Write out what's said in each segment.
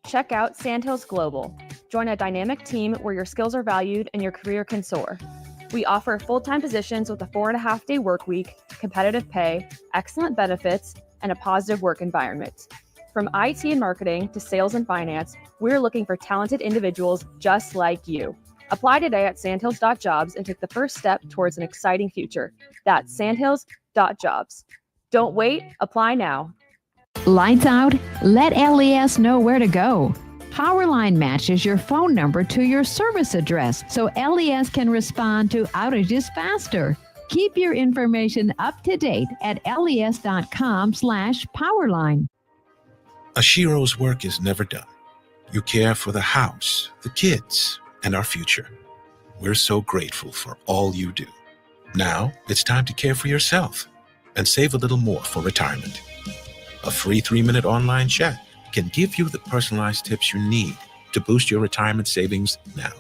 Check out Sandhills Global. Join a dynamic team where your skills are valued and your career can soar. We offer full-time positions with a 4.5-day work week, competitive pay, excellent benefits, and a positive work environment. From IT and marketing to sales and finance, we're looking for talented individuals just like you. Apply today at sandhills.jobs and take the first step towards an exciting future. That's sandhills.jobs. Don't wait, apply now. Lights out? Let LES know where to go. Powerline matches your phone number to your service address so LES can respond to outages faster. Keep your information up to date at les.com/powerline. Ashiro's work is never done. You care for the house, the kids, and our future. We're so grateful for all you do. Now it's time to care for yourself and save a little more for retirement. A free 3-minute online chat can give you the personalized tips you need to boost your retirement savings now.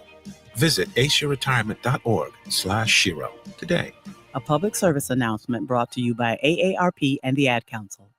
Visit aceyourretirement.org/Shiro today. A public service announcement brought to you by AARP and the Ad Council.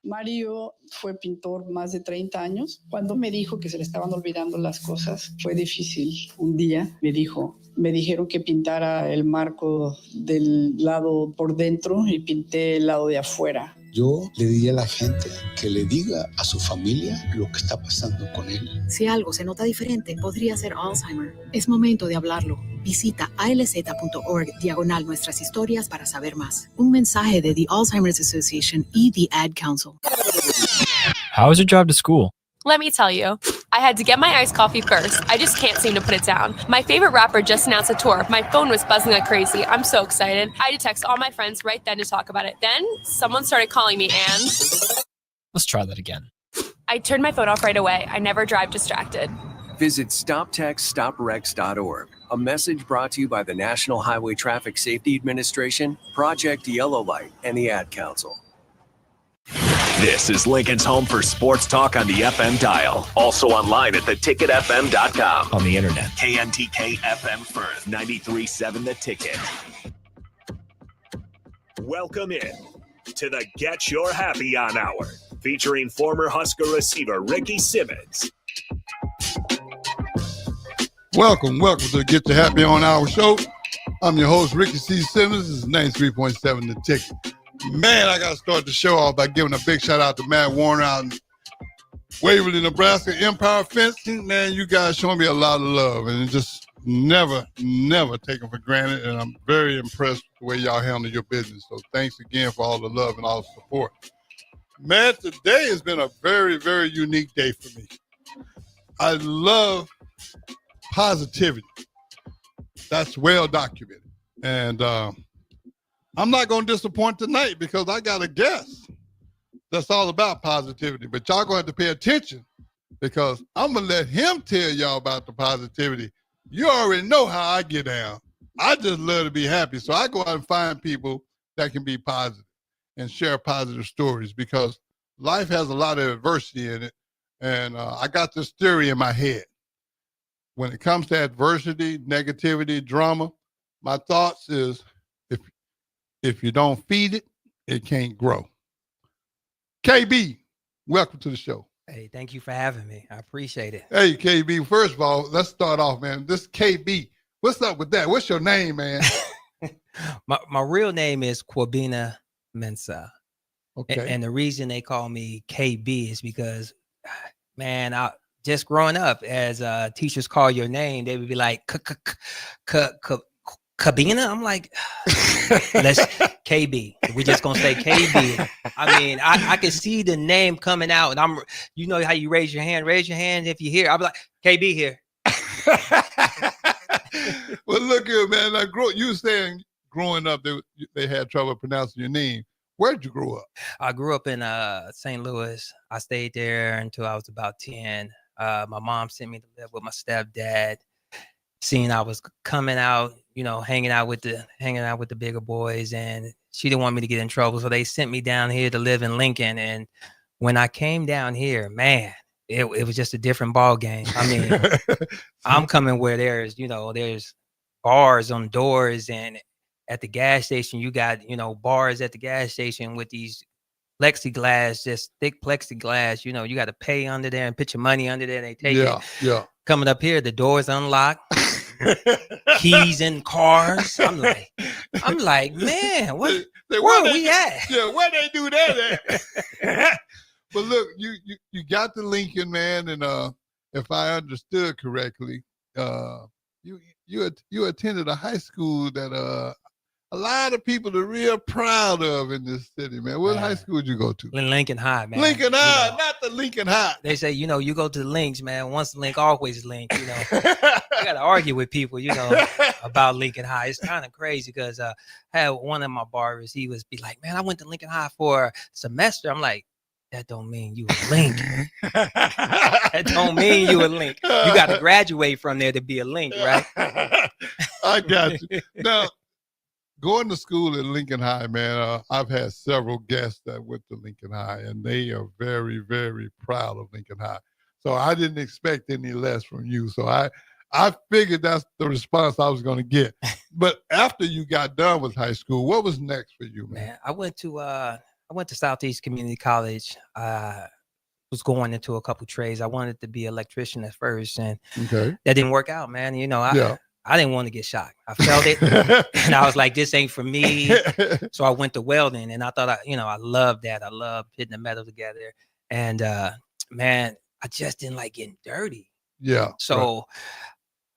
Mario fue pintor más de 30 años. Cuando me dijo que se le estaban olvidando las cosas, fue difícil. Un día me dijeron que pintara el marco del lado por dentro y pinté el lado de afuera. Yo le diría a la gente que le diga a su familia lo que está pasando con él. Si algo se nota diferente, podría ser Alzheimer. Es momento de hablarlo. Visita alz.org/nuestras historias para saber más. Un mensaje de the Alzheimer's Association y the Ad Council. How was your drive to school? Let me tell you, I had to get my iced coffee first. I just can't seem to put it down. My favorite rapper just announced a tour. My phone was buzzing like crazy. I'm so excited. I had to text all my friends right then to talk about it. Then someone started calling me and... Let's try that again. I turned my phone off right away. I never drive distracted. Visit StopTextStopWrecks.org. A message brought to you by the National Highway Traffic Safety Administration, Project Yellow Light, and the Ad Council. This is Lincoln's home for sports talk on the FM dial. Also online at theticketfm.com. On the internet. KNTK FM Firth, 93.7 The Ticket. Welcome in to the Get Your Happy On Hour, featuring former Husker receiver Ricky Simmons. Welcome to the Get Your Happy On Hour show. I'm your host, Ricky C. Simmons. This is 93.7 The Ticket. Man, I got to start the show off by giving a big shout out to Matt Warner out in Waverly, Nebraska, Empire Fencing. Man, you guys show me a lot of love, and just never taken for granted. And I'm very impressed with the way y'all handle your business. So thanks again for all the love and all the support. Man, today has been a very, very unique day for me. I love positivity. That's well documented. And I'm not going to disappoint tonight because I got a guest that's all about positivity. But y'all going to have to pay attention because I'm going to let him tell y'all about the positivity. You already know how I get down. I just love to be happy. So I go out and find people that can be positive and share positive stories because life has a lot of adversity in it. And I got this theory in my head. When it comes to adversity, negativity, drama, my thoughts is if you don't feed it, it can't grow. KB, welcome to the show. Hey, thank you for having me. I appreciate it. Hey, KB, first of all, let's start off, man. This KB, what's up with that? What's your name, man? my real name is Kwabena Mensah. Okay. And the reason they call me KB is because, man, just growing up, as teachers call your name, they would be like, Kabina? I'm like, let's KB. We're just gonna say KB. I mean, I can see the name coming out, and you know how you raise your hand. Raise your hand if you hear. I'll be like, KB here. Well, look here, man. You were saying growing up, they had trouble pronouncing your name. Where'd you grow up? I grew up in St. Louis. I stayed there until I was about 10. My mom sent me to live with my stepdad. Seeing I was coming out, hanging out with the bigger boys, and she didn't want me to get in trouble, so they sent me down here to live in Lincoln. And when I came down here, man, it was just a different ball game. I mean, I'm coming where there's bars on doors, and at the gas station you got bars at the gas station with these plexiglass, just thick plexiglass. You know, you got to pay under there and put your money under there. They take it. Yeah. Coming up here, the doors unlocked, keys in cars. I'm like, man, where we at? Yeah, where they do that at? But look, you got the Lincoln, man, and if I understood correctly, you attended a high school that a lot of people are real proud of in this city, man. What high school did you go to? Lincoln High, man. Lincoln High, not the Lincoln High. They say, you know, you go to the links, man. Once link, always link. You know, I got to argue with people, you know, about Lincoln High. It's kind of crazy because I had one of my barbers. He was be like, man, I went to Lincoln High for a semester. I'm like, that don't mean you a link. That don't mean you a link. You got to graduate from there to be a link, right? I got you. Now, going to school at Lincoln High, man, I've had several guests that went to Lincoln High, and they are very, very proud of Lincoln High. So I didn't expect any less from you. So I figured that's the response I was going to get. But after you got done with high school, what was next for you, man? I went to Southeast Community College. Was going into a couple trades. I wanted to be an electrician at first, and that didn't work out, man. You know, I didn't want to get shocked. I felt it, and I was like, this ain't for me. So I went to welding, and I thought, I loved that. I loved putting the metal together. And, man, I just didn't like getting dirty. Yeah. So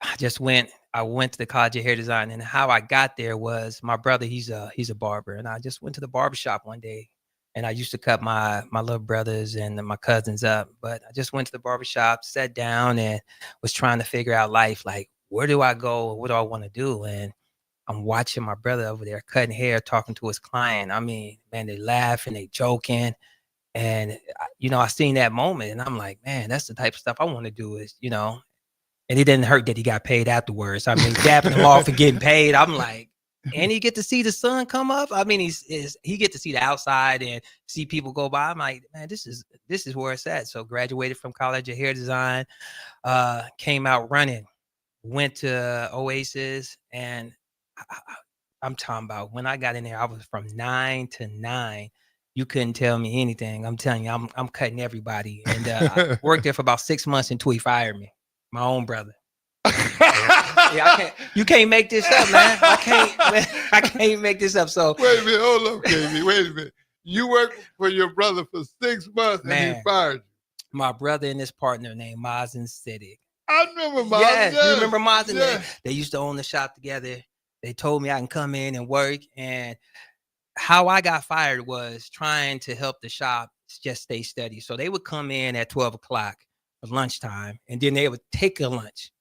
I went to the College of Hair Design, and how I got there was my brother, he's a barber, and I just went to the barber shop one day, and I used to cut my little brothers and my cousins up. But I just went to the barber shop, sat down, and was trying to figure out life, like, where do I go? What do I want to do? And I'm watching my brother over there cutting hair, talking to his client. I mean, man, they laughing, they joking. And, I seen that moment, and I'm like, man, that's the type of stuff I want to do is, and it didn't hurt that he got paid afterwards. I mean, dapping him off for getting paid. I'm like, and he get to see the sun come up. I mean, he get to see the outside and see people go by. I'm like, man, this is where it's at. So graduated from College of Hair Design, came out running. Went to Oasis, and I'm talking about when I got in there, I was from 9 to 9. You couldn't tell me anything. I'm telling you, I'm cutting everybody. And I worked there for about 6 months until he fired me, my own brother. You can't make this up, man. I can't make this up. So wait a minute, hold up, KB. Wait a minute. You worked for your brother for 6 months, and he fired you. My brother and his partner named Mazen Siddiq. I remember Mazen. Yes, you remember Mazen? Yeah. They used to own the shop together. They told me I can come in and work. And how I got fired was trying to help the shop just stay steady. So they would come in at 12 o'clock at lunchtime, and then they would take a lunch.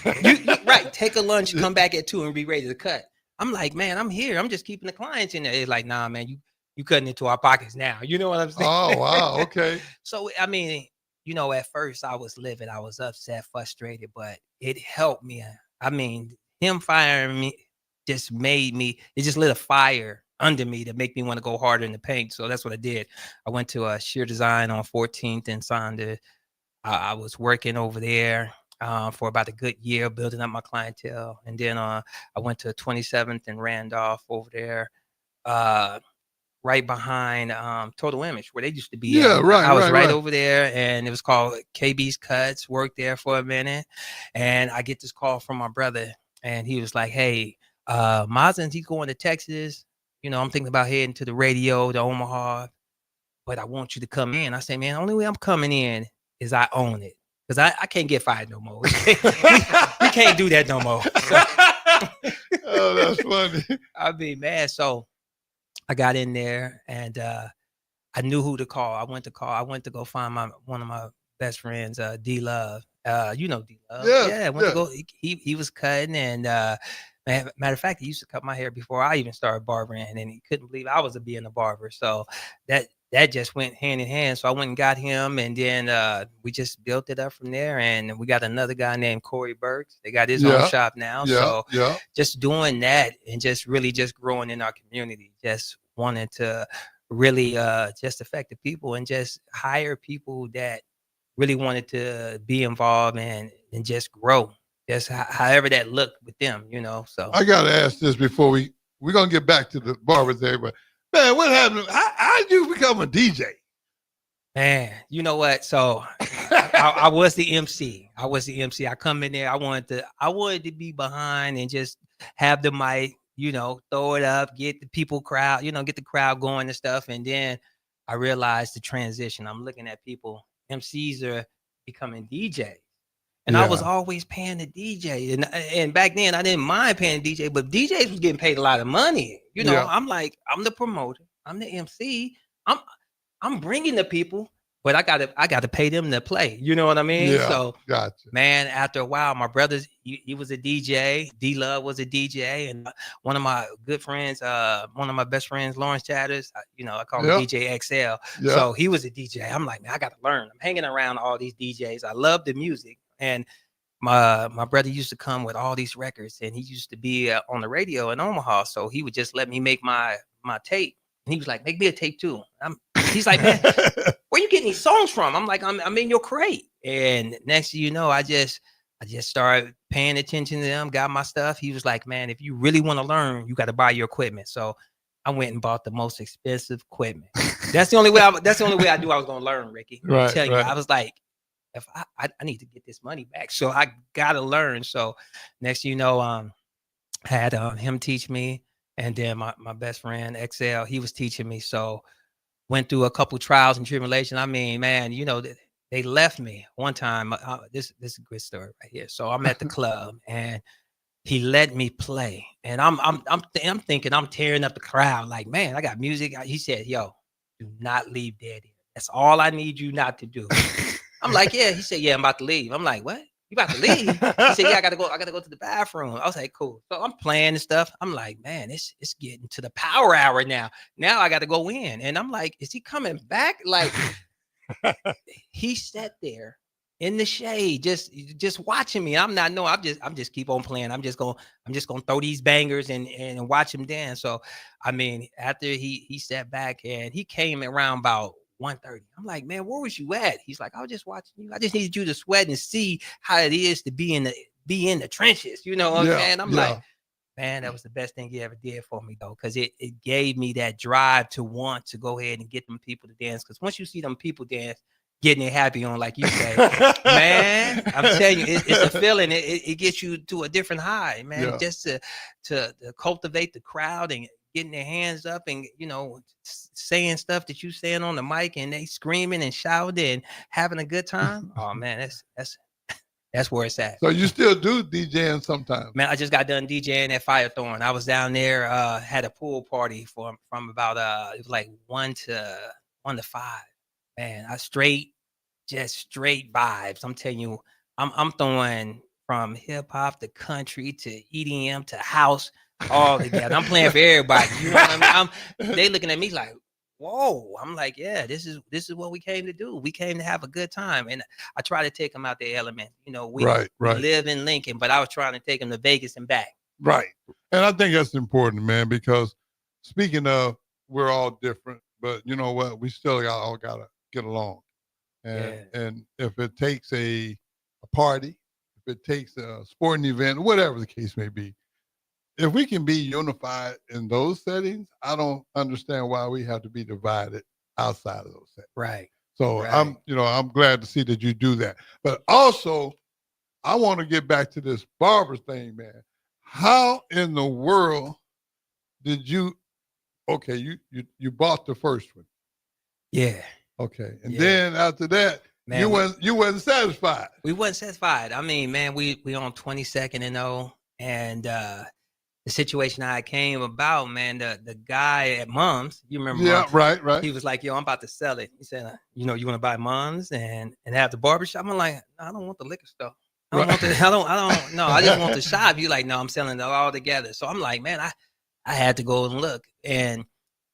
Right, take a lunch, come back at 2 and be ready to cut. I'm like, man, I'm here. I'm just keeping the clients in there. They're like, nah, man, you cutting into our pockets now. You know what I'm saying? Oh, wow, okay. So, I mean, at first I was livid. I was upset, frustrated, but it helped me. I mean, him firing me just it just lit a fire under me to make me want to go harder in the paint. So that's what I did. I went to Sheer Design on 14th and Saunders. I was working over there for about a good year, building up my clientele. And then I went to 27th and Randolph over there. Right behind Total Image, where they used to be. Yeah, right. I was right over there, and it was called KB's Cuts. Worked there for a minute, and I get this call from my brother, and he was like, "Hey, Mazen, he's going to Texas. I'm thinking about heading to the radio, to Omaha, but I want you to come in." I say, "Man, the only way I'm coming in is I own it, because I can't get fired no more. we can't do that no more." Oh, that's funny. I'd be mad. So I got in there, and I knew who to call. I went to go find one of my best friends, D Love. D Love. Yeah. To go. He was cutting, and matter of fact, he used to cut my hair before I even started barbering, and he couldn't believe I was being a barber. So that just went hand in hand. So I went and got him, and then we just built it up from there. And we got another guy named Corey Burks. They got his own shop now. So just doing that and just really just growing in our community, just wanting to really just affect the people and just hire people that really wanted to be involved and just grow. Just however that looked with them, So I gotta ask this before we're gonna get back to the barbers there, but man, what happened? How how did you become a DJ? Man, you know what? So I was the MC. I was the MC. I come in there. I wanted to be behind and just have the mic, throw it up, get the people crowd, get the crowd going and stuff. And then I realized the transition. I'm looking at people, MCs are becoming DJs. And I was always paying the DJ. And back then I didn't mind paying the DJ, but DJs was getting paid a lot of money. I'm like, I'm the promoter, I'm the MC, I'm bringing the people, but I gotta pay them to play. You know what I mean? Yeah, so gotcha. Man, after a while, my brothers, he was a DJ. D Love was a DJ, and one of my good friends, one of my best friends, Lawrence Chatters, I call him DJ XL. So he was a DJ. I'm like, man, I gotta learn. I'm hanging around all these DJs. I love the music, and my brother used to come with all these records, and he used to be on the radio in Omaha. So he would just let me make my tape. And he was like, make me a tape too. He's like, man, where you getting these songs from? I'm like, I'm in your crate. And next thing you know, I just started paying attention to them, got my stuff. He was like, man, if you really want to learn, you got to buy your equipment. So I went and bought the most expensive equipment. That's the only way I knew I was going to learn, Ricky. I'm telling you, I was like, if I need to get this money back. So I got to learn. So next thing you know, had him teach me. And then my best friend, XL, he was teaching me. So went through a couple trials and tribulations. I mean, man, they left me one time. This is a good story right here. So I'm at the club and he let me play. And I'm thinking I'm tearing up the crowd. Like, man, I got music. He said, yo, do not leave dead here. That's all I need you not to do. I'm like, yeah. He said, yeah, I'm about to leave. I'm like, what? You about to leave? He said, yeah, I gotta go to the bathroom. I was like, cool. So I'm playing and stuff. I'm like, man, it's getting to the power hour now. Now I gotta go in. And I'm like, is he coming back? Like, he sat there in the shade, just watching me. I'm not knowing. I'm just keep on playing. I'm just gonna throw these bangers and watch him dance. So I mean, after he sat back and he came around about 1:30. I'm like, man, where was you at? He's like, I was just watching you. I just needed you to sweat and see how it is to be in the trenches. You know what I'm saying? I'm like, man, that was the best thing he ever did for me, though, because it gave me that drive to want to go ahead and get them people to dance. Because once you see them people dance, getting it happy on, like you say, man, I'm telling you, it's a feeling. It gets you to a different high, man. Just to cultivate the crowd and getting their hands up and saying stuff that you saying on the mic and they screaming and shouting and having a good time. Oh man, that's where it's at. So you still do DJing sometimes? Man, I just got done DJing at Firethorn. I was down there, had a pool party from about it was like 1 to 5. Man, just straight vibes. I'm telling you, I'm throwing from hip hop to country to EDM to house all together. I'm playing for everybody. You know what I mean? They looking at me like, whoa. I'm like, yeah, this is what we came to do. We came to have a good time. And I try to take them out their element. We live in Lincoln, but I was trying to take them to Vegas and back. Right. And I think that's important, man, because speaking of, we're all different, but you know what? We still all gotta get along. And if it takes a party, if it takes a sporting event, whatever the case may be, if we can be unified in those settings, I don't understand why we have to be divided outside of those settings. Right. So I'm glad to see that you do that. But also, I want to get back to this barber thing, man. How in the world did you? Okay, you bought the first one. Yeah. Okay, and then after that, man, you wasn't satisfied. We wasn't satisfied. I mean, man, we on 22nd and 0, and the situation how it came about, man, the guy at Mom's, you remember? Yeah, Mom's? Right. He was like, yo, I'm about to sell it. He said, you want to buy Mom's and have the barbershop? I'm like, no, I don't want the liquor store. I just want the shop. You like, no, I'm selling it all together. So I'm like, man, I had to go and look. And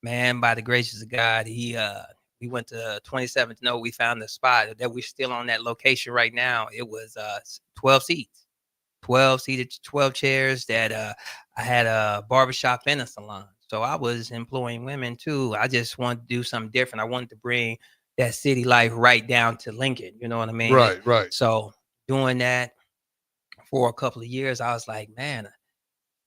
man, by the graces of God, we went to 27th. No, we found the spot that we're still on that location right now. It was 12 seats. 12 seated, 12 chairs that I had a barbershop and a salon. So I was employing women too. I just wanted to do something different. I wanted to bring that city life right down to Lincoln. You know what I mean? Right. So doing that for a couple of years, I was like, man,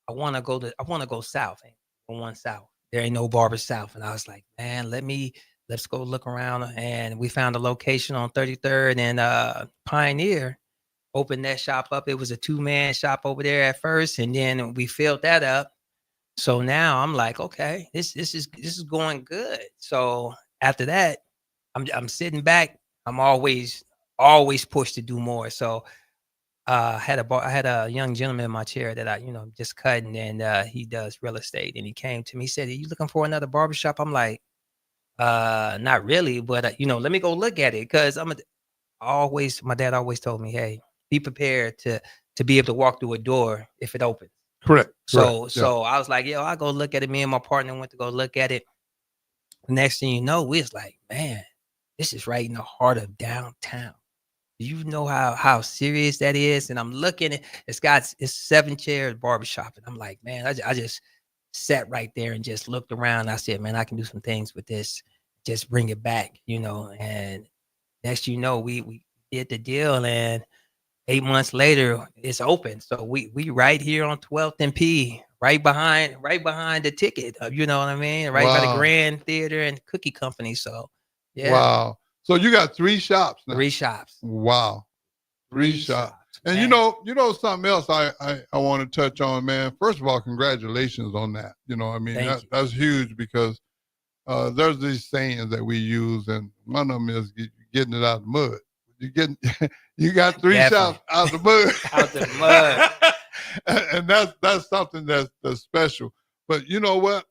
I want to go south. Going south. there ain't no barber south. And I was like, man, let's go look around. And we found a location on 33rd and Pioneer. Opened that shop up. It was a 2-man shop over there at first, and then we filled that up. So now I'm like, okay, this is going good. So after that, I'm sitting back. I'm always pushed to do more. So I had a young gentleman in my chair that I, just cutting, and he does real estate. And he came to me, he said, "Are you looking for another barbershop?" I'm like, not really, but let me go look at it. Cause my dad always told me, hey, be prepared to be able to walk through a door if it opens. Correct. So I was like, I'll go look at it. Me and my partner went to go look at it. Next thing you know, we was like, man, this is right in the heart of downtown. Do you know how serious that is? And I'm looking at it's 7 chairs barbershop. And I'm like, man, I just sat right there and just looked around. I said, man, I can do some things with this. Just bring it back, and next we did the deal, and 8 months later it's open. So we right here on 12th and P, right behind the ticket, you know what I mean? Right by the Grand Theater and Cookie Company. So yeah. Wow. So you got 3 shops now. 3 shops. Wow. 3 shops. And man. you know something else I want to touch on, man. First of all, congratulations on that. I mean, that's huge because there's these sayings that we use, and one of them is getting it out of the mud. You got 3 shots out the mud. Out the mud. And that's something that's special. But you know what?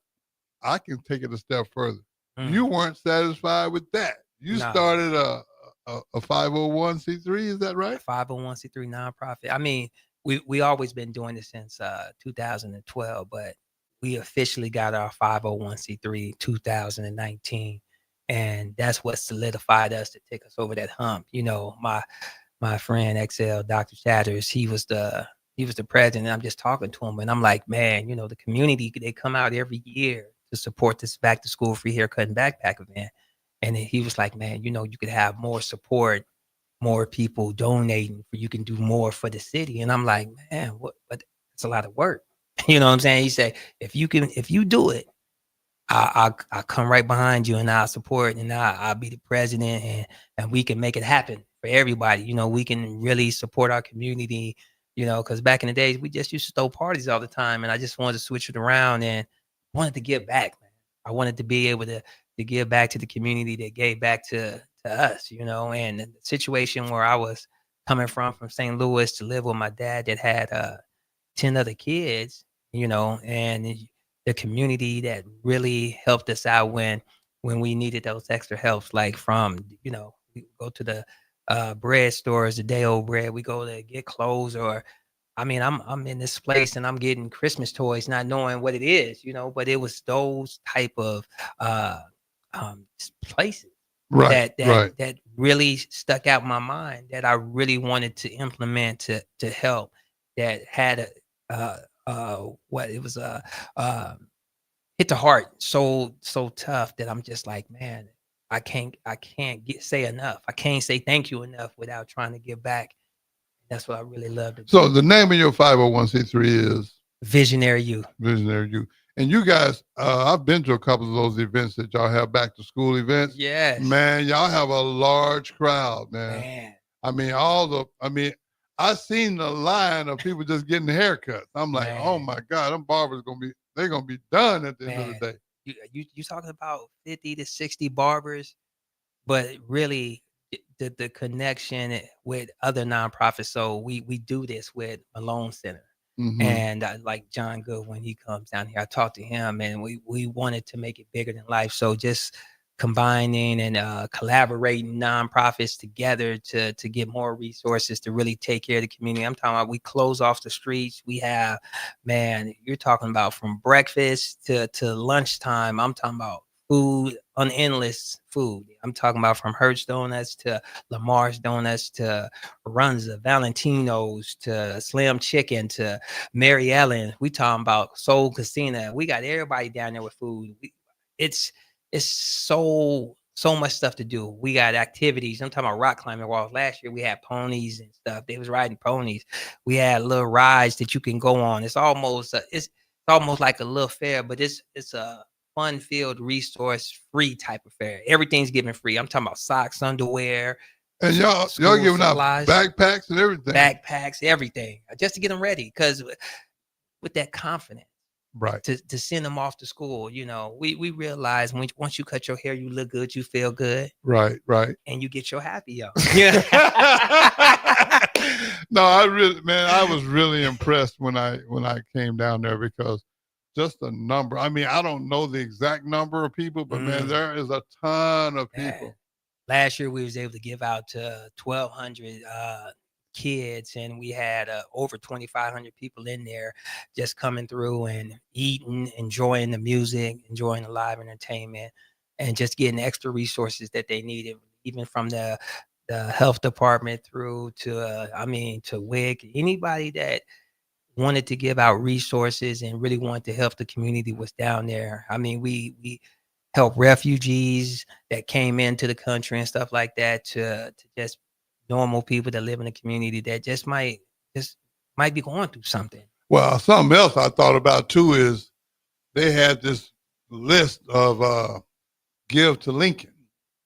I can take it a step further. You weren't satisfied with that. You started a 501c3, is that right? 501c3 nonprofit. I mean, we always been doing this since 2012, but we officially got our 501c3 2019. And that's what solidified us to take us over that hump. My friend XL, Dr. Chatters, he was the president. I'm just talking to him, and I'm like, man, the community, they come out every year to support this back to school free haircut and backpack event. And he was like, man, you could have more support, more people donating, you can do more for the city. And I'm like, man, but it's a lot of work. You know what I'm saying? He said, if you do it, I'll come right behind you and I'll support, and I'll be the president, and we can make it happen for everybody. We can really support our community, because back in the days, we just used to throw parties all the time. And I just wanted to switch it around and wanted to give back, man. I wanted to be able to give back to the community that gave back to us, and the situation where I was coming from St. Louis to live with my dad that had 10 other kids, and the community that really helped us out when we needed those extra helps, like from, we go to the bread stores, the day old bread, we go to get clothes, or I mean, I'm in this place and I'm getting Christmas toys, not knowing what it is, but it was those type of places that really stuck out in my mind, that I really wanted to implement to help, that had hit the heart so tough that I'm just like, man, I can't say enough. I can't say thank you enough without trying to give back. That's what I really love to do. So the name of your 501c3 is Visionary Youth. Visionary Youth. And you guys, I've been to a couple of those events that y'all have, back to school events. Yes. Man, y'all have a large crowd, man. I mean, I seen the line of people just getting haircuts. I'm like, oh my God, them barbers they're gonna be done at the end of the day. You talking about 50 to 60 barbers, but really the connection with other nonprofits. So we do this with Malone Center. Mm-hmm. And like John Good, when he comes down here, I talked to him, and we wanted to make it bigger than life. So just combining and collaborating nonprofits together to get more resources to really take care of the community. I'm talking about, we close off the streets. We have, man, you're talking about from breakfast to lunchtime. I'm talking about food, endless food. I'm talking about from Hertz Donuts to Lamar's Donuts to Runza, Valentino's to Slim Chicken to Mary Ellen. We talking about Soul Casino. We got everybody down there with food. It's so much stuff to do. We got activities. I'm talking about rock climbing walls. Last year we had ponies and stuff. They was riding ponies. We had little rides that you can go on. It's almost like a little fair, but it's fun-filled, resource-free type of fair. Everything's given free. I'm talking about socks, underwear, And y'all school giving supplies, out backpacks and everything. backpacks, everything, just to get them ready. Because with that confidence, right, to send them off to school, we realize once you cut your hair, you look good, you feel good, right, and you get your happy on. Yeah. No, I was really impressed when I came down there, because just the number. I mean, I don't know the exact number of people, but man, there is a ton of people. Last year we was able to give out to 1,200 kids, and we had over 2,500 people in there just coming through and eating, enjoying the music, enjoying the live entertainment, and just getting extra resources that they needed, even from the health department through to to WIC. Anybody that wanted to give out resources and really wanted to help the community was down there. I mean, we help refugees that came into the country and stuff like that, to just normal people that live in the community that just might be going through something. Well, something else I thought about too is they had this list of give to Lincoln,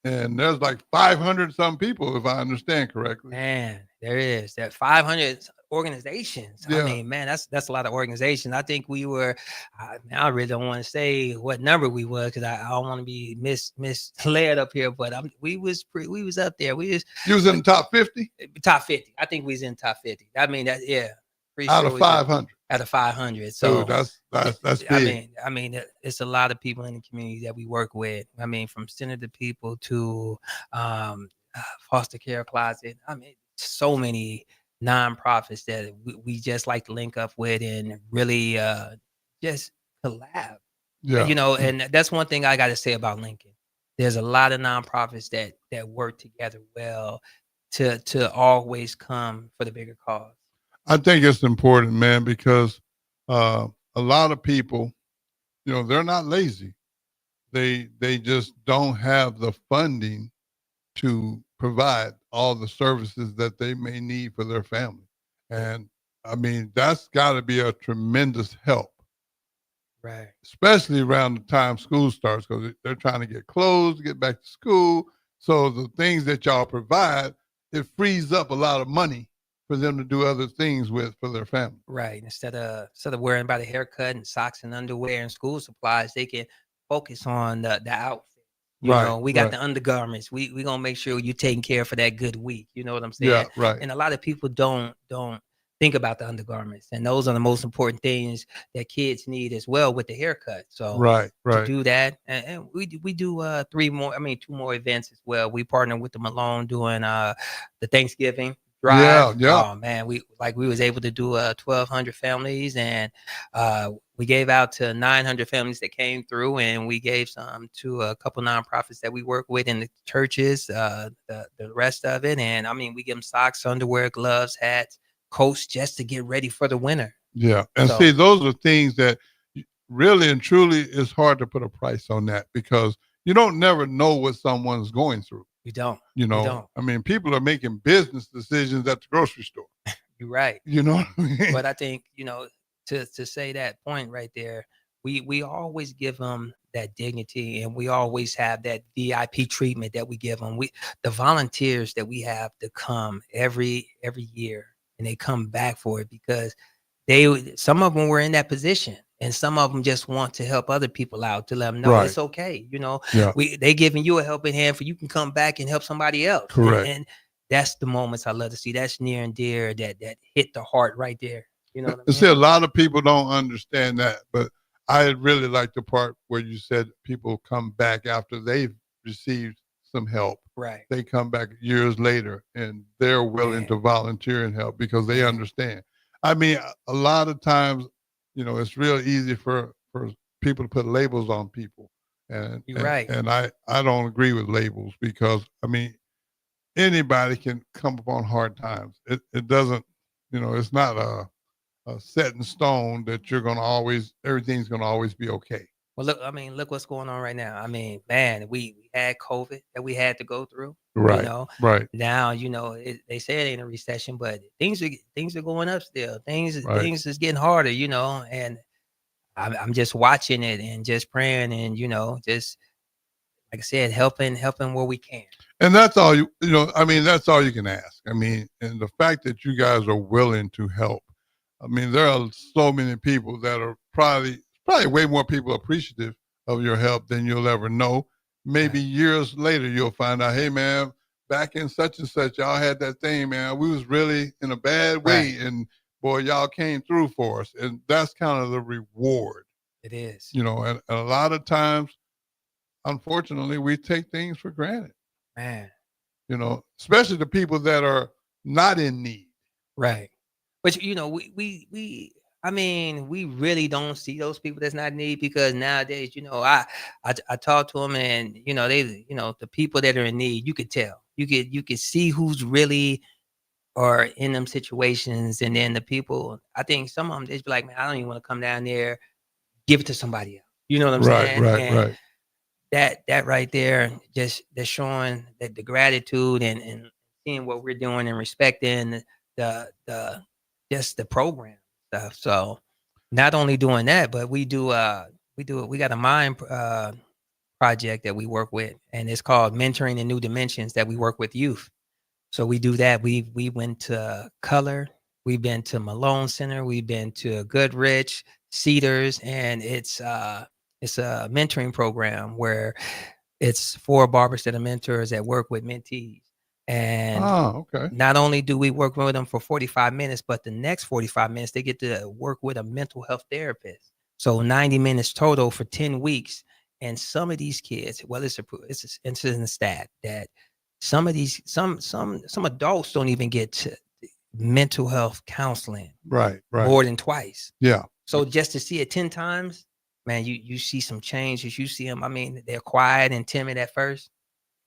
and there's like 500 some people, if I understand correctly. Man, there is that 500 organizations. Yeah. I mean, man, that's a lot of organizations. I think we were. I really don't want to say what number we were, because I don't want to be misled up here. But we was up there. You was in the top 50. Top 50. I think we was in top 50. I mean that. Yeah. Out of 500. Out of 500. So dude, that's big. I mean, it's a lot of people in the community that we work with. I mean, from Senator people to foster care closet. I mean, so many nonprofits that we just like to link up with and really just collab. Yeah. And that's one thing I got to say about Lincoln. There's a lot of nonprofits that work together well to always come for the bigger cause. I think it's important, man, because a lot of people, they're not lazy. They just don't have the funding to provide all the services that they may need for their family. And I mean, that's got to be a tremendous help. Right. Especially around the time school starts, because they're trying to get clothes, get back to school. So the things that y'all provide, it frees up a lot of money for them to do other things for their family. Right. Instead of worrying about a haircut and socks and underwear and school supplies, they can focus on the outfit. We got the undergarments. We gonna make sure you're taken care of for that good week. You know what I'm saying? Yeah, right. And a lot of people don't think about the undergarments, and those are the most important things that kids need as well with the haircut. So to do that, and we do 2 more events as well. We partner with the Malone doing the Thanksgiving drive. Yeah. Oh man, we was able to do 1,200 families, and we gave out to 900 families that came through, and we gave some to a couple nonprofits that we work with in the churches, the rest of it. And I mean, we give them socks, underwear, gloves, hats, coats, just to get ready for the winter. Yeah. And see, those are things that really and truly is hard to put a price on that, because you don't never know what someone's going through. You don't. I mean, people are making business decisions at the grocery store. You're right. You know what I mean? But I think, to say that point right there, we always give them that dignity, and we always have that VIP treatment that we give them. The volunteers that we have to come every year, and they come back for it, because some of them were in that position, and some of them just want to help other people out, to let them know it's okay. They giving you a helping hand for you can come back and help somebody else. Correct. And that's the moments I love to see. That's near and dear, that hit the heart right there. You know what I mean? See, a lot of people don't understand that, but I really like the part where you said people come back after they've received some help. Right. They come back years later, and they're willing to volunteer and help because they understand. I mean, a lot of times, it's real easy for people to put labels on people. And I don't agree with labels, because, I mean, anybody can come upon hard times. It doesn't, it's not a set in stone that everything's going to always be okay. Well, look what's going on right now. I mean, man, we had COVID that we had to go through. Right. Right. Now, they say it ain't a recession, but things are going up still. Things is getting harder, and I'm just watching it and just praying and, just like I said, helping where we can. And that's all that's all you can ask. I mean, and the fact that you guys are willing to help. I mean, there are so many people that are probably way more people appreciative of your help than you'll ever know. Maybe years later, you'll find out, hey, man, back in such and such, y'all had that thing, man. We was really in a bad way, and boy, y'all came through for us. And that's kind of the reward. It is. And a lot of times, unfortunately, we take things for granted. Man. Especially the people that are not in need. Right. But, we really don't see those people that's not in need, because nowadays, I talk to them and, they, the people that are in need, you could tell. You could see who's really are in them situations. And then the people, I think some of them, they be like, man, I don't even want to come down there, give it to somebody else. You know what I'm saying? Right. That right there, just that's showing that the gratitude and seeing what we're doing and respecting the just the program stuff. So not only doing that, but we got a mind project that we work with, and it's called Mentoring in New Dimensions, that we work with youth. So we do that. We went to Color, we've been to Malone Center, we've been to Goodrich, Cedars, and it's a mentoring program where it's 4 barbers that are mentors that work with mentees. And not only do we work with them for 45 minutes, but the next 45 minutes, they get to work with a mental health therapist. So 90 minutes total for 10 weeks. And some of these kids, well, it's in the stat that some of these, some adults don't even get to mental health counseling. Right. More than twice. Yeah. So just to see it 10 times, man, you see some changes. You see them. I mean, they're quiet and timid at first,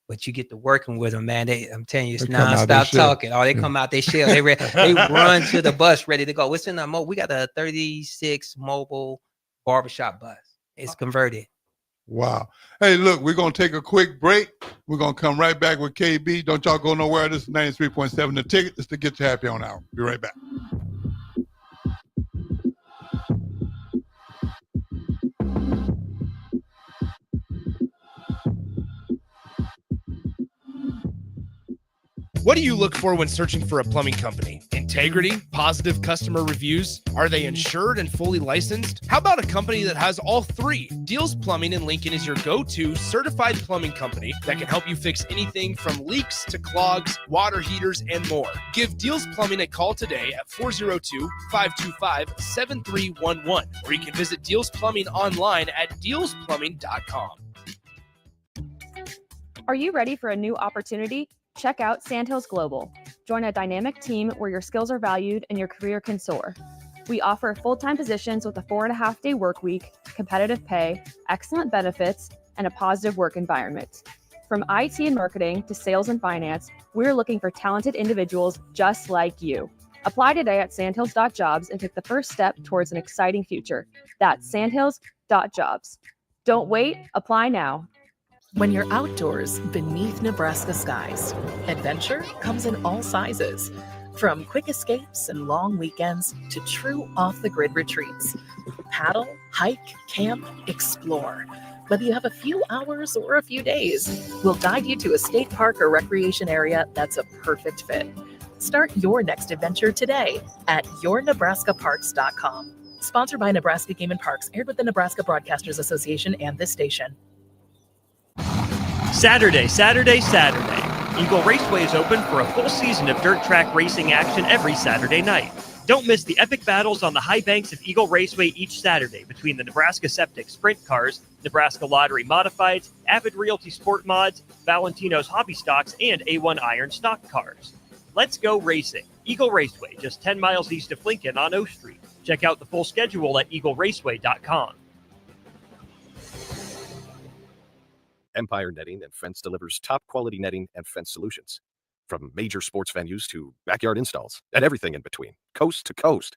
but you get to working with them, man. I'm telling you, it's nonstop talking. Oh, they come out, they shell. They run to the bus ready to go. What's in the we got a 36 mobile barbershop bus. It's converted. Wow. Hey, look, we're going to take a quick break. We're going to come right back with KB. Don't y'all go nowhere. This is 93.7 The Ticket. It's to Get You Happy on Hour. Be right back. What do you look for when searching for a plumbing company? Integrity, positive customer reviews? Are they insured and fully licensed? How about a company that has all three? Deals Plumbing in Lincoln is your go-to certified plumbing company that can help you fix anything from leaks to clogs, water heaters, and more. Give Deals Plumbing a call today at 402-525-7311, or you can visit Deals Plumbing online at dealsplumbing.com. Are you ready for a new opportunity? Check out Sandhills Global. Join a dynamic team where your skills are valued and your career can soar. We offer full-time positions with a 4.5-day work week, competitive pay, excellent benefits, and a positive work environment. From IT and marketing to sales and finance, we're looking for talented individuals just like you. Apply today at sandhills.jobs and take the first step towards an exciting future. That's sandhills.jobs. Don't wait, apply now. When you're outdoors beneath Nebraska skies, adventure comes in all sizes. From quick escapes and long weekends to true off-the-grid retreats. Paddle, hike, camp, explore. Whether you have a few hours or a few days, we'll guide you to a state park or recreation area that's a perfect fit. Start your next adventure today at yournebraskaparks.com. Sponsored by Nebraska Game and Parks, aired with the Nebraska Broadcasters Association and this station. Saturday. Eagle Raceway is open for a full season of dirt track racing action every Saturday night. Don't miss the epic battles on the high banks of Eagle Raceway each Saturday between the Nebraska Septic Sprint Cars, Nebraska Lottery Modifieds, Avid Realty Sport Mods, Valentino's Hobby Stocks, and A1 Iron Stock Cars. Let's go racing. Eagle Raceway, just 10 miles east of Lincoln on O Street. Check out the full schedule at eagleraceway.com. Empire Netting and Fence delivers top-quality netting and fence solutions. From major sports venues to backyard installs and everything in between, coast to coast.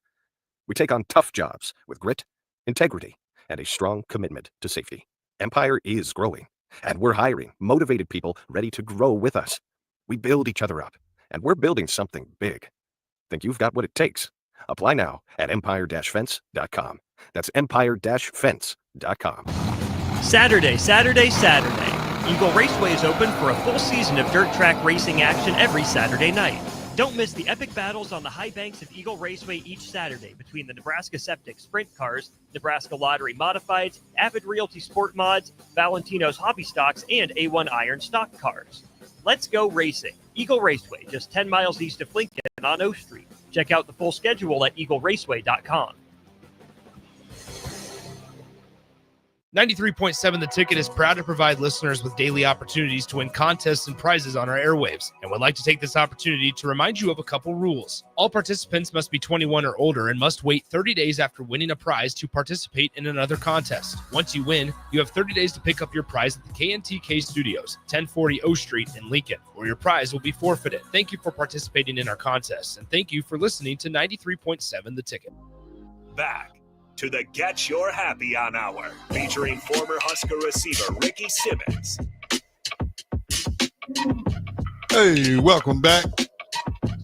We take on tough jobs with grit, integrity, and a strong commitment to safety. Empire is growing, and we're hiring motivated people ready to grow with us. We build each other up, and we're building something big. Think you've got what it takes? Apply now at empire-fence.com. That's empire-fence.com. Saturday. Eagle Raceway is open for a full season of dirt track racing action every Saturday night. Don't miss the epic battles on the high banks of Eagle Raceway each Saturday between the Nebraska Septic Sprint Cars, Nebraska Lottery Modifieds, Avid Realty Sport Mods, Valentino's Hobby Stocks, and A1 Iron Stock Cars. Let's go racing. Eagle Raceway, just 10 miles east of Lincoln on O Street. Check out the full schedule at eagleraceway.com. 93.7 The Ticket is proud to provide listeners with daily opportunities to win contests and prizes on our airwaves, and would like to take this opportunity to remind you of a couple rules. All participants must be 21 or older and must wait 30 days after winning a prize to participate in another contest. Once you win, you have 30 days to pick up your prize at the KNTK Studios, 1040 O Street in Lincoln, or your prize will be forfeited. Thank you for participating in our contests, and thank you for listening to 93.7 The Ticket. Back to the Get Your Happy On Hour, featuring former Husker receiver Ricky Simmons. Hey, welcome back.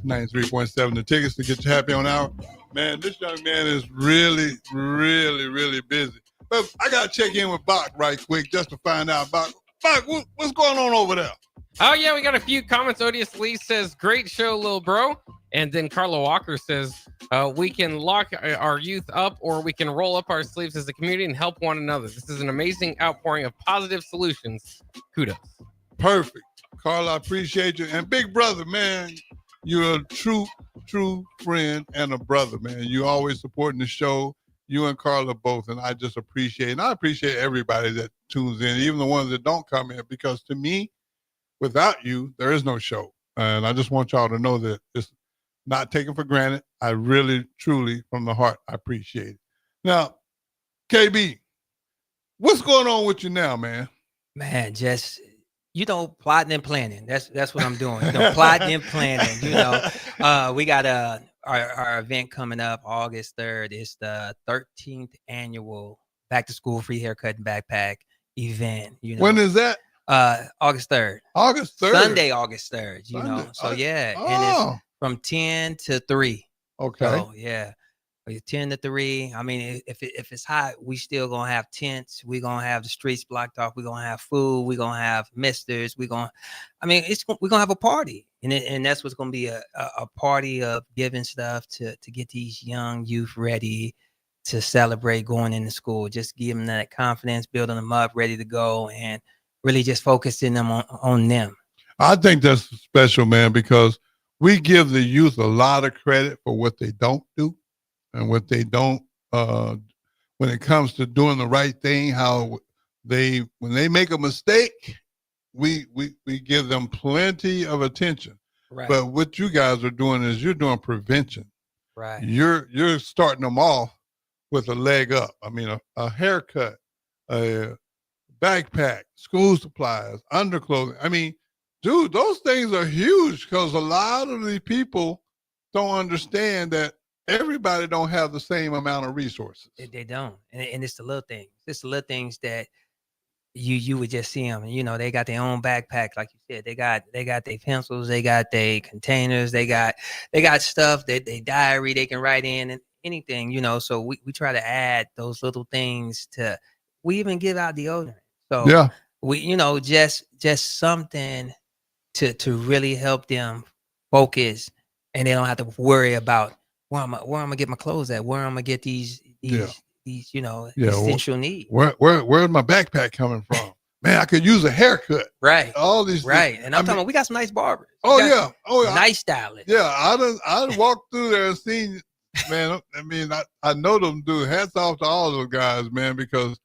93.7 The Tickets to Get You Happy on Hour. Man, this young man is really busy. But I got to check in with Bach right quick just to find out. Bach, what's going on over there? Oh, yeah, we got a few comments. Odious Lee says, great show, little bro. And then Carla Walker says, we can lock our youth up or we can roll up our sleeves as a community and help one another. This is an amazing outpouring of positive solutions. Kudos. Perfect. Carla, I appreciate you. And big brother, man, you're a true friend and a brother, man. You always supporting the show. You and Carla both, and I just appreciate it. And I appreciate everybody that tunes in, even the ones that don't come in, because to me, without you, there is no show. And I just want y'all to know that it's not taken for granted. I really, truly, from the heart, I appreciate it. Now, KB, what's going on with you now, man? Man, just, plotting and planning. That's what I'm doing. Plotting and planning. We got our event coming up August 3rd. It's the 13th annual Back to School Free Haircut and Backpack event. When is that? August 3rd. August 3rd. Sunday, August 3rd. So yeah, and it's from 10 to 3. Okay. So yeah, 10 to 3. I mean, if it's hot, we still gonna have tents. We gonna have the streets blocked off. We gonna have food. We gonna have misters. We gonna have a party, and that's what's gonna be a party of giving stuff to get these young youth ready to celebrate going into school. Just give them that confidence, building them up, ready to go, and really just focusing them on them. I think that's special, man, because we give the youth a lot of credit for what they don't do and what they don't, when it comes to doing the right thing, when they make a mistake, we give them plenty of attention. Right. But what you guys are doing is you're doing prevention. Right. You're starting them off with a leg up. I mean, a haircut, a backpack, school supplies, underclothing. I mean, dude, those things are huge because a lot of the people don't understand that everybody don't have the same amount of resources. They don't. And it's the little things. It's the little things that you would just see them. They got their own backpack, like you said. They got their pencils, they got their containers, they got stuff that they diary they can write in and anything, So we try to add those little things we even give out deodorant. So yeah, we, just something to really help them focus, and they don't have to worry about where I'm gonna get my clothes at, where I'm gonna get these essential needs. Where's my backpack coming from? Man, I could use a haircut. Right. All these right. things. And I'm talking about, we got some nice barbers. Oh yeah. Nice stylists. Yeah, I walked through there and seen, man, I know them dudes. Hats off to all those guys, man, because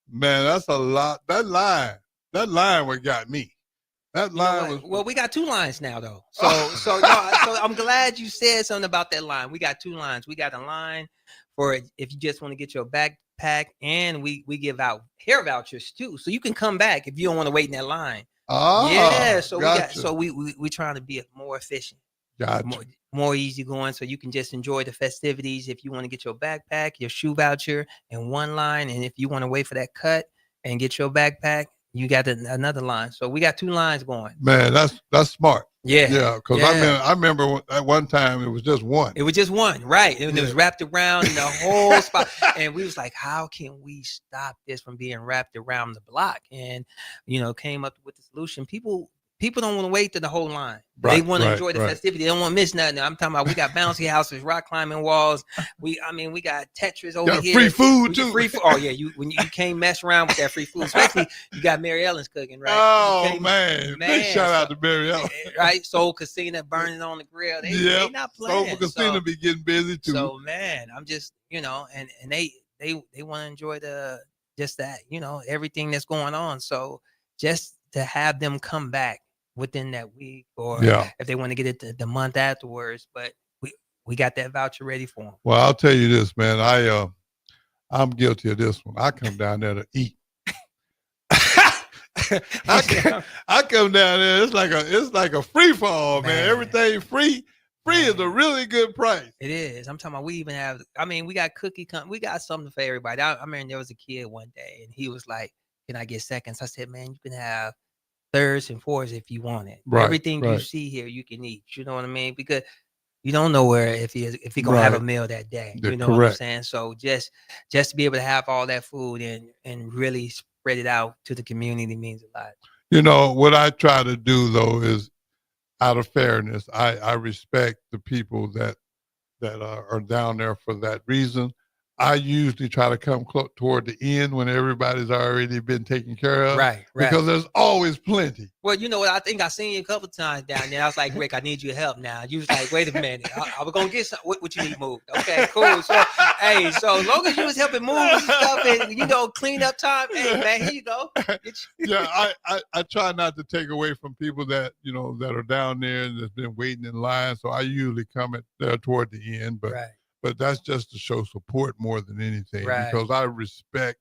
man, that's a lot. That line what got me. That line was. Well, we got 2 lines now, though. So I'm glad you said something about that line. We got 2 lines. We got a line for if you just want to get your backpack, and we give out hair vouchers too, so you can come back if you don't want to wait in that line. Yeah. So gotcha. we trying to be more efficient. Gotcha. More easygoing, so you can just enjoy the festivities. If you want to get your backpack, your shoe voucher in one line, and if you want to wait for that cut and get your backpack, you got another line. So we got 2 lines going. Man, that's smart. Yeah. Yeah, because I remember at one time it was just one. It was just one, right? And it was wrapped around in the whole spot. And we was like, how can we stop this from being wrapped around the block? And, came up with the solution. People don't want to wait to the whole line. They want to enjoy the festivity. They don't want to miss nothing. I'm talking about we got bouncy houses, rock climbing walls. We got Tetris over here. Free food too. Free food. Oh yeah, you can't mess around with that free food. Especially you got Mary Ellen's cooking, right? Oh man. Big shout out to Mary Ellen. Right, Soul Casino burning on the grill. They not playing. Soul Casino be getting busy too. So man, I'm just and they want to enjoy everything that's going on. So just to have them come back within that week, or if they want to get it the month afterwards, but we got that voucher ready for them. Well, I'll tell you this, man. I'm guilty of this one. I come down there to eat. I come down there. It's like a free fall, man. Everything free. Free is a really good price. It is. I'm talking about. We even have. We got we got something for everybody. I remember there was a kid one day, and he was like, "Can I get seconds?" I said, "Man, you can have thirds and fours if you want it. Everything you see here, you can eat." You know what I mean? Because you don't know if he gonna have a meal that day. You know what I'm saying? So just to be able to have all that food and really spread it out to the community means a lot. What I try to do though is, out of fairness, I respect the people that are down there for that reason. I usually try to come toward the end when everybody's already been taken care of. Right. Because there's always plenty. Well, you know what? I think I seen you a couple times down there. I was like, Rick, I need your help now. You was like, wait a minute. I was going to get some. What you need moved? Okay, cool. So, hey, so as long as you was helping move and stuff and, clean up time, hey, man, here you go. I try not to take away from people that, that are down there and that's been waiting in line. So I usually come there toward the end. But that's just to show support more than anything, because I respect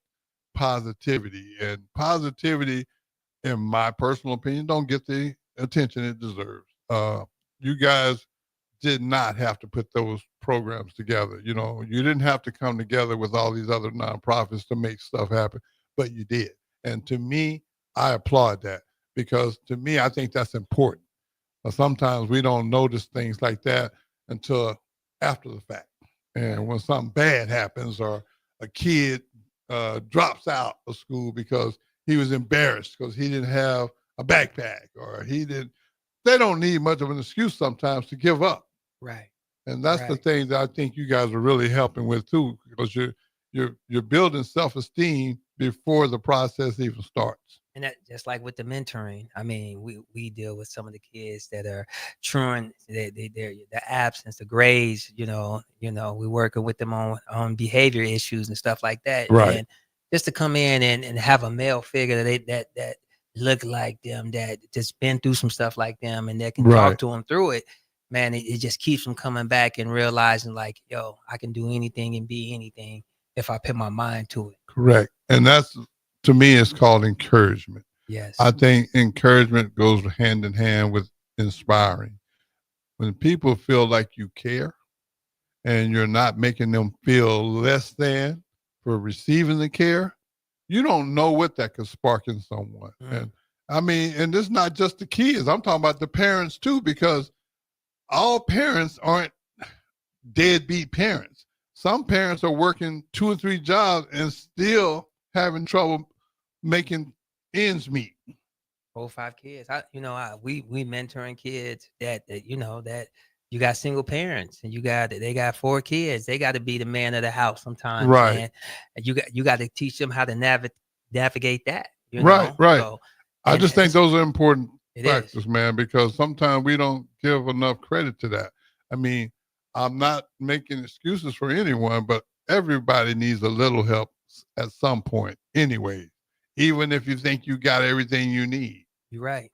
positivity, and positivity, in my personal opinion, don't get the attention it deserves. You guys did not have to put those programs together. You didn't have to come together with all these other nonprofits to make stuff happen, but you did. And to me, I applaud that, because to me, I think that's important. Sometimes we don't notice things like that until after the fact. And when something bad happens, or a kid drops out of school because he was embarrassed because he didn't have a backpack, or they don't need much of an excuse sometimes to give up. Right. And that's the thing that I think you guys are really helping with too, because you're building self-esteem before the process even starts. And that, just like with the mentoring, we deal with some of the kids that are truant, the absence, the grades. We're working with them on behavior issues and stuff like that. Right. And just to come in and have a male figure that look like them, that just been through some stuff like them, and that can talk to them through it. Man, it just keeps them coming back and realizing, like, yo, I can do anything and be anything if I put my mind to it. Correct. And that's, to me, it's called encouragement. Yes. I think encouragement goes hand in hand with inspiring. When people feel like you care and you're not making them feel less than for receiving the care, you don't know what that could spark in someone. And and it's not just the kids. I'm talking about the parents too, because all parents aren't deadbeat parents. Some parents are working 2 or 3 jobs and still having trouble making ends meet. 4 or 5 kids. We mentoring kids that you got single parents, and they got 4 kids. They got to be the man of the house sometimes. Right. And you got to teach them how to navigate that. Right. So, I just think those are important It factors, man, because sometimes we don't give enough credit to that. I'm not making excuses for anyone, but everybody needs a little help at some point anyway, even if you think you got everything you need. You're right.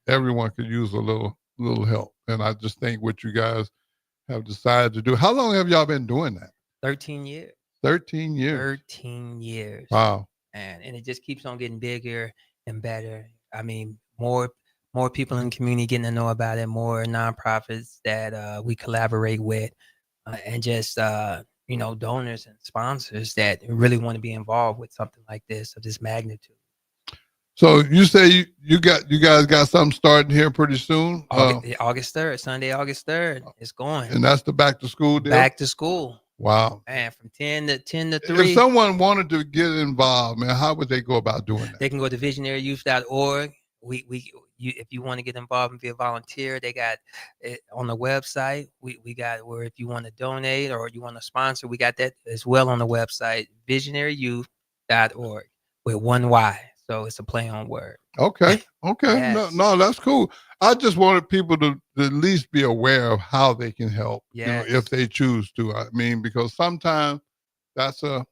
Everyone could use a little help. And I just think what you guys have decided to do. How long have y'all been doing that? 13 years. 13 years. 13 years. Wow. And it just keeps on getting bigger and better. More people in the community getting to know about it, more nonprofits that we collaborate with, and just donors and sponsors that really want to be involved with something like this, of this magnitude. So you say you guys got something starting here pretty soon? August 3rd, Sunday, August 3rd. It's going. And that's the back to school deal? Back to school. Wow. Man, from 10 to 3. If someone wanted to get involved, man, how would they go about doing that? They can go to visionaryyouth.org. If you want to get involved and be a volunteer, they got it on the website. We got where if you want to donate or you want to sponsor, we got that as well on the website, visionaryyouth.org with one Y. So it's a play on word. Okay. Yes. No, that's cool. I just wanted people to at least be aware of how they can help, Yes. if they choose to. I mean, because sometimes that's an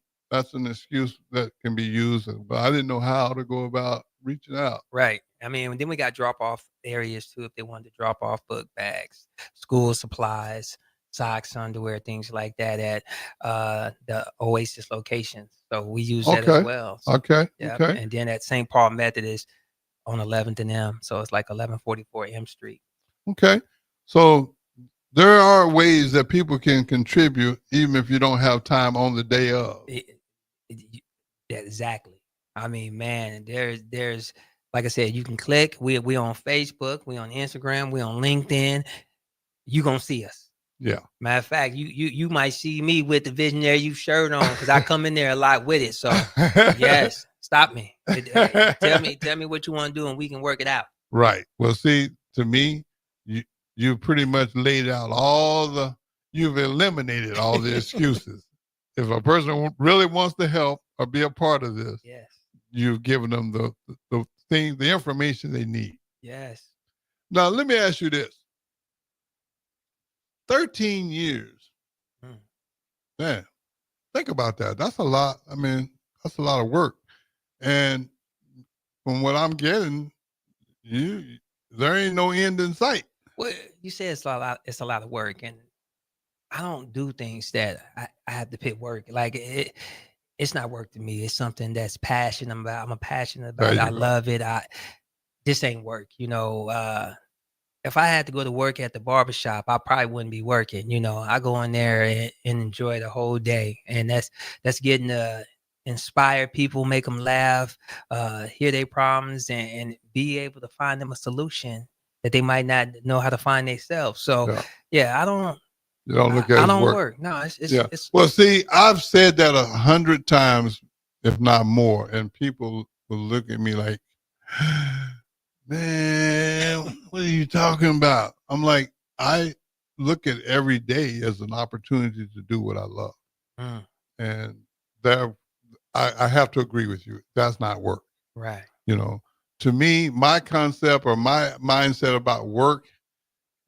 excuse that can be used, but I didn't know how to go about reaching out. Right. I mean, then we got drop-off areas too if they wanted to drop off book bags, school supplies, socks, underwear, things like that at the Oasis locations. So we use that as well. So, Okay. And then at St. Paul Methodist on 11th and M. So it's like 1144 M Street. Okay. So there are ways that people can contribute even if you don't have time on the day of. Yeah, exactly. I mean, man, there's like I said, you can click. We on Facebook, we on Instagram, we on LinkedIn. You gonna see us. Yeah. Matter of fact, you might see me with the Visionary Youth shirt on because I come in there a lot with it. So yes, stop me. Tell me what you want to do and we can work it out. Right. Well, see, to me, you pretty much laid out you've eliminated all the excuses. If a person really wants to help or be a part of this, yes, you've given them the information they need. Yes. Now, let me ask you this. 13 years. Man, think about that. That's a lot. I mean, that's a lot of work. And from what I'm getting, there ain't no end in sight. Well, you say it's a lot of work, and I don't do things that I have to put work. Like it's not work to me. It's something that's passionate about. I'm passionate about it. I love it. This ain't work, if I had to go to work at the barbershop, I probably wouldn't be working. I go in there and enjoy the whole day. And that's getting to inspire people, make them laugh, hear their problems and be able to find them a solution that they might not know how to find themselves. So yeah, I don't. You don't look at it as work. work. No, it's well, see, I've said that 100 times, if not more, and people will look at me like, man, what are you talking about? I'm like, I look at every day as an opportunity to do what I love. And I have to agree with you. That's not work. Right. To me, my concept or my mindset about work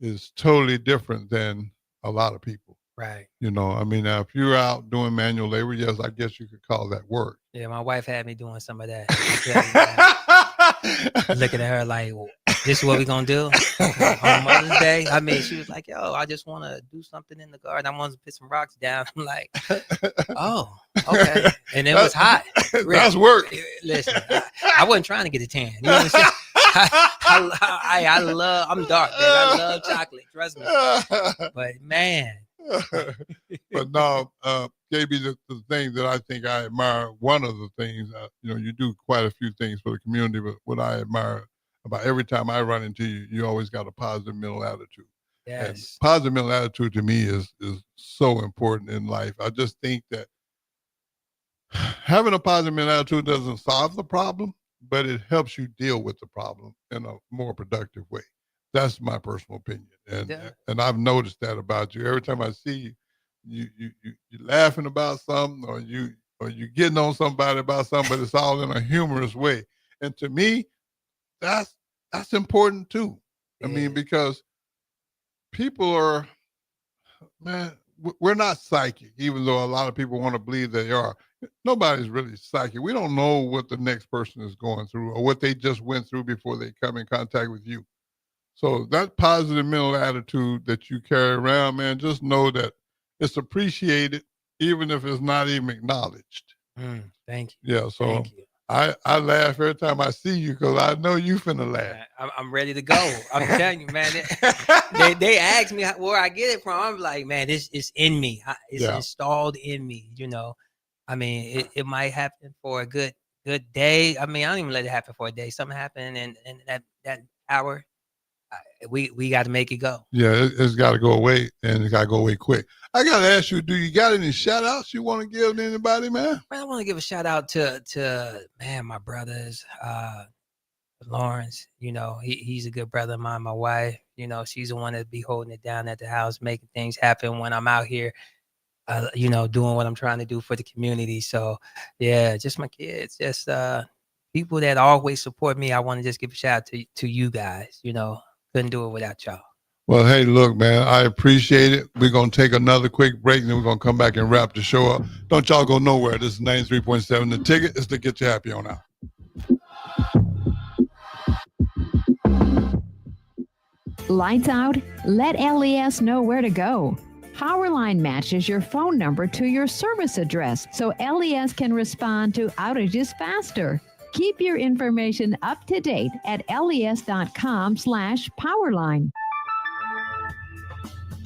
is totally different than a lot of people. Right. I mean, now if you're out doing manual labor, yes, I guess you could call that work. Yeah, my wife had me doing some of that. Looking at her like, well, this is what we're going to do on Mother's Day. I mean, she was like, yo, I just want to do something in the garden. I want to put some rocks down. I'm like, oh, okay. And it was hot. Really. That's work. Listen, I wasn't trying to get a tan. You know what I'm saying? I'm dark, man. I love chocolate. Trust me. But man. But no, KB, the thing that I think I admire, one of the things, you do quite a few things for the community, but what I admire about every time I run into you, you always got a positive mental attitude. Yes. And positive mental attitude to me is so important in life. I just think that having a positive mental attitude doesn't solve the problem, but it helps you deal with the problem in a more productive way. That's my personal opinion. And I've noticed that about you. Every time I see you, you're laughing about something or you're getting on somebody about something, but it's all in a humorous way. And to me, that's important too. I mean, because people are, man, we're not psychic, even though a lot of people want to believe they are. Nobody's really psychic. We don't know what the next person is going through or what they just went through before they come in contact with you. So that positive mental attitude that you carry around, man, just know that it's appreciated, even if it's not even acknowledged. Thank you. Yeah, so I laugh every time I see you because I know you finna laugh. I'm ready to go. I'm telling you, man. They ask me where I get it from. I'm like, man, it's in me. It's installed in me. I mean, it might happen for a good good day. I mean, I don't even let it happen for a day. Something happened and that hour, we got to make it go. Yeah, it's got to go away, and it got to go away quick. I got to ask you, do you got any shout-outs you want to give to anybody, man? Man, I want to give a shout-out to my brothers, Lawrence. You know, he's a good brother of mine. My wife, you know, she's the one that be holding it down at the house, making things happen when I'm out here, you know, doing what I'm trying to do for the community. So, yeah, just my kids, just people that always support me. I want to just give a shout-out to you guys, you know. Couldn't do it without y'all. Well, hey, look, man, I appreciate it. We're going to take another quick break, and then we're going to come back and wrap the show up. Don't y'all go nowhere. This is 93.7. The Ticket is to get you happy on out. Lights out? Let LES know where to go. Powerline matches your phone number to your service address so LES can respond to outages faster. Keep your information up to date at les.com/powerline.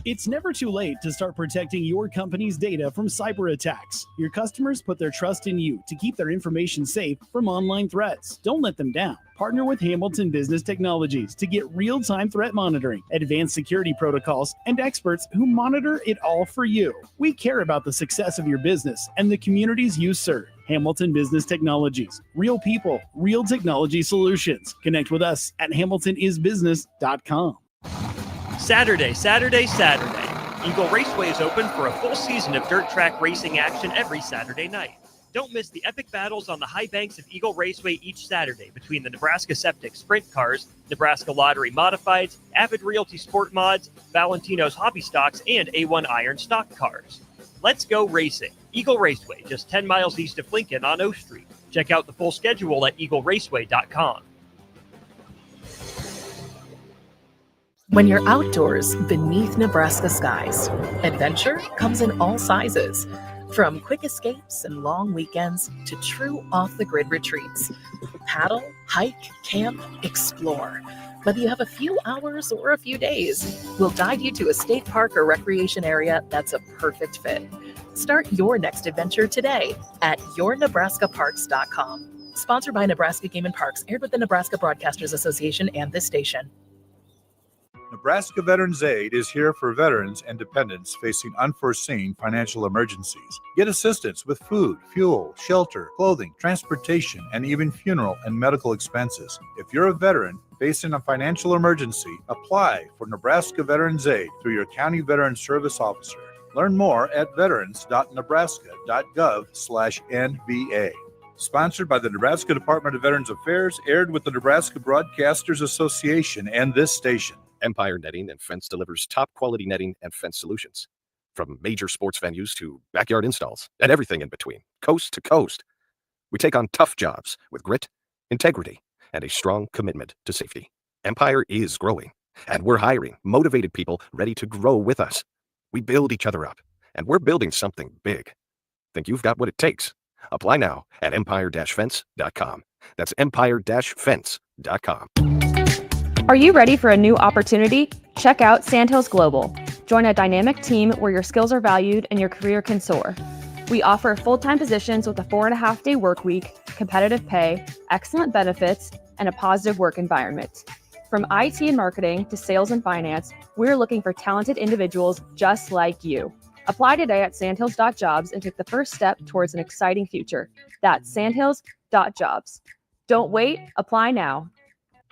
It's never too late to start protecting your company's data from cyber attacks. Your customers put their trust in you to keep their information safe from online threats. Don't let them down. Partner with Hamilton Business Technologies to get real-time threat monitoring, advanced security protocols, and experts who monitor it all for you. We care about the success of your business and the communities you serve. Hamilton Business Technologies. Real people, real technology solutions. Connect with us at hamiltonisbusiness.com. Saturday. Eagle Raceway is open for a full season of dirt track racing action every Saturday night. Don't miss the epic battles on the high banks of Eagle Raceway each Saturday between the Nebraska Septic Sprint Cars, Nebraska Lottery Modifieds, Avid Realty Sport Mods, Valentino's Hobby Stocks, and A1 Iron Stock Cars. Let's go racing. Eagle Raceway, just 10 miles east of Lincoln on O Street. Check out the full schedule at eagleraceway.com. When you're outdoors beneath Nebraska skies, adventure comes in all sizes. From quick escapes and long weekends to true off-the-grid retreats. Paddle, hike, camp, explore. Whether you have a few hours or a few days, we'll guide you to a state park or recreation area that's a perfect fit. Start your next adventure today at yournebraskaparks.com. Sponsored by Nebraska Game and Parks, aired with the Nebraska Broadcasters Association and this station. Nebraska Veterans Aid is here for veterans and dependents facing unforeseen financial emergencies. Get assistance with food, fuel, shelter, clothing, transportation, and even funeral and medical expenses. If you're a veteran facing a financial emergency, apply for Nebraska Veterans Aid through your county veteran service officer. Learn more at veterans.nebraska.gov/NVA. Sponsored by the Nebraska Department of Veterans Affairs, aired with the Nebraska Broadcasters Association and this station. Empire Netting and Fence delivers top quality netting and fence solutions. From major sports venues to backyard installs and everything in between, coast to coast. We take on tough jobs with grit, integrity, and a strong commitment to safety. Empire is growing, and we're hiring motivated people ready to grow with us. We build each other up, and we're building something big. Think you've got what it takes? Apply now at empire-fence.com. That's empire-fence.com. Are you ready for a new opportunity? Check out Sandhills Global. Join a dynamic team where your skills are valued and your career can soar. We offer full-time positions with a 4.5-day work week, competitive pay, excellent benefits, and a positive work environment. From IT and marketing to sales and finance, we're looking for talented individuals just like you. Apply today at sandhills.jobs and take the first step towards an exciting future. That's sandhills.jobs. Don't wait, apply now.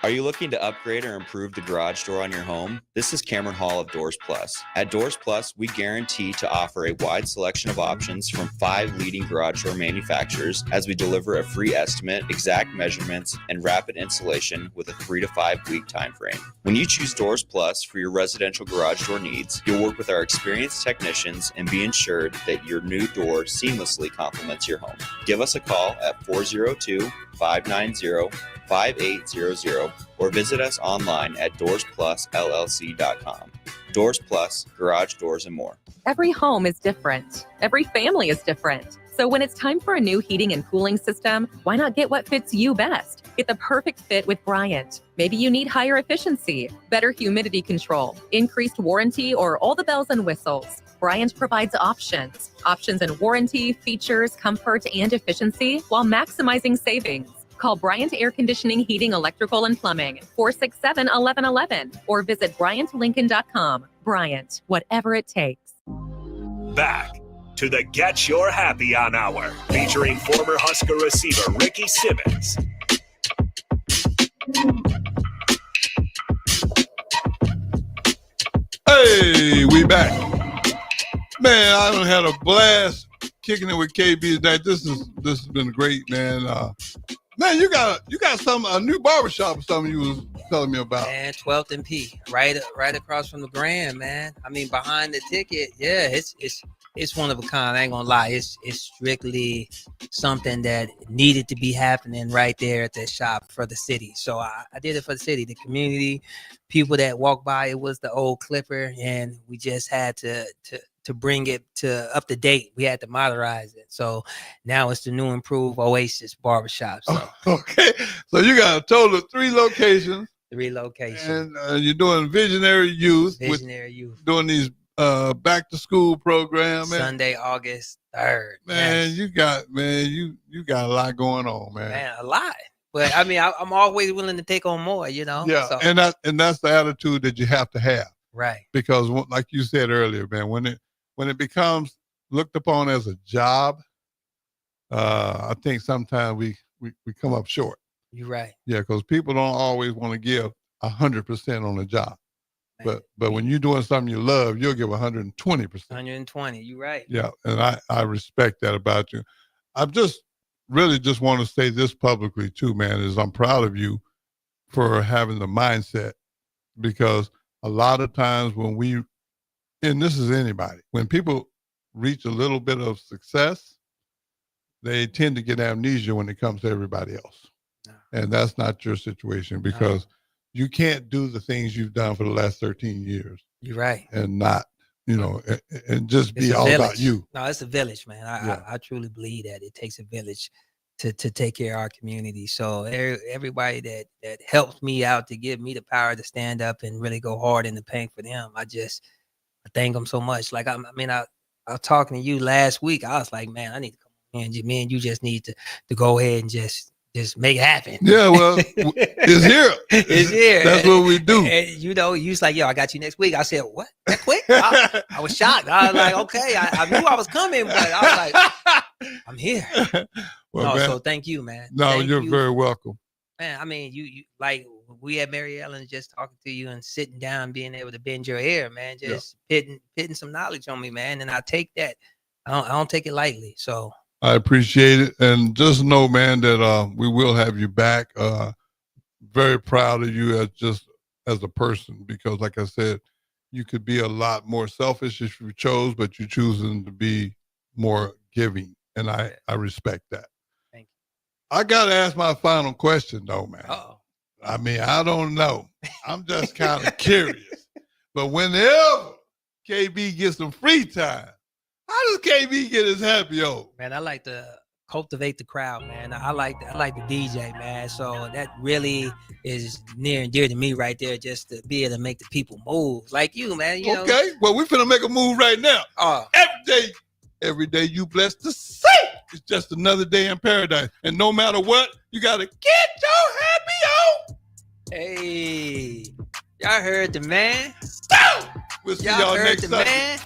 Are you looking to upgrade or improve the garage door on your home? This is Cameron Hall of Doors Plus. At Doors Plus, we guarantee to offer a wide selection of options from 5 leading garage door manufacturers as we deliver a free estimate, exact measurements, and rapid installation with a 3 to 5 week time frame. When you choose Doors Plus for your residential garage door needs, you'll work with our experienced technicians and be ensured that your new door seamlessly complements your home. Give us a call at 402-590-5800 or visit us online at doorsplusllc.com. Doors Plus, garage doors and more. Every home is different. Every family is different. So when it's time for a new heating and cooling system, why not get what fits you best? Get the perfect fit with Bryant. Maybe you need higher efficiency, better humidity control, increased warranty, or all the bells and whistles. Bryant provides options in warranty, features, comfort, and efficiency while maximizing savings. Call Bryant Air Conditioning, Heating, Electrical, and Plumbing, 467-1111, or visit BryantLincoln.com. Bryant, whatever it takes. Back to the Get Your Happy On Hour, featuring former Husker receiver Ricky Simmons. Hey, we back. Man, I done had a blast kicking it with KB tonight. This has been great, man. Man, you got a new barbershop or something you was telling me about. Man, 12th and P, right across from the Grand, man. I mean, behind the ticket, yeah, it's one of a kind. I ain't gonna lie, it's strictly something that needed to be happening right there at the shop for the city. So I did it for the city, the community, people that walk by. It was the old Clipper, and we just had to bring it to up to date. We had to modernize it. So now it's the new improved Oasis Barbershop. So. Okay, so you got a total of 3 locations. 3 locations. And you're doing Visionary Youth. Doing these back to school program. Man. Sunday, August 3rd. Man, yes. you got a lot going on, man. Man, a lot. But I mean, I'm always willing to take on more, you know? Yeah, so. and that's the attitude that you have to have. Right. Because like you said earlier, man, when it becomes looked upon as a job, I think sometimes we come up short. You're right. Yeah, because people don't always want to give 100% on a job. But when you're doing something you love, you'll give 120%. 120, you're right. Yeah, and I respect that about you. I really just want to say this publicly too, man, is I'm proud of you for having the mindset, because a lot of times and this is anybody, when people reach a little bit of success, they tend to get amnesia when it comes to everybody else. No. And that's not your situation, because you can't do the things you've done for the last 13 years. You're right. And not, and just be all about you. No, it's a village, man. I truly believe that it takes a village to take care of our community. So everybody that helps me out to give me the power to stand up and really go hard in the paint for them, I thank them so much. Like, I was talking to you last week. I was like, man, I need to come on here. Man, you just need to go ahead and just make it happen. Yeah, well, it's here. It's here. That's what we do. And you was like, yo, I got you next week. I said, what? That quick? I was shocked. I was like, okay, I knew I was coming, but I was like, I'm here. Well, man, so thank you, man. No, you're very welcome. Man, I mean, you like, we had Mary Ellen just talking to you and sitting down, being able to bend your ear, man, just pitting some knowledge on me, man. And I take that. I don't take it lightly. So I appreciate it. And just know, man, that we will have you back. Very proud of you as a person, because like I said, you could be a lot more selfish if you chose, but you're choosing to be more giving. And I respect that. Thank you. I got to ask my final question though, man. Uh-oh. I mean, I don't know. I'm just kind of curious. But whenever KB gets some free time, how does KB get his happy hour? Man, I like to cultivate the crowd, man. I like the DJ, man. So that really is near and dear to me right there, just to be able to make the people move like you, man. You Okay, know? well, we're finna make a move right now. Every day you blessed to see. It's just another day in paradise. And no matter what, you got to get your happy hour. Hey, y'all heard the man. We'll see y'all next time. Man.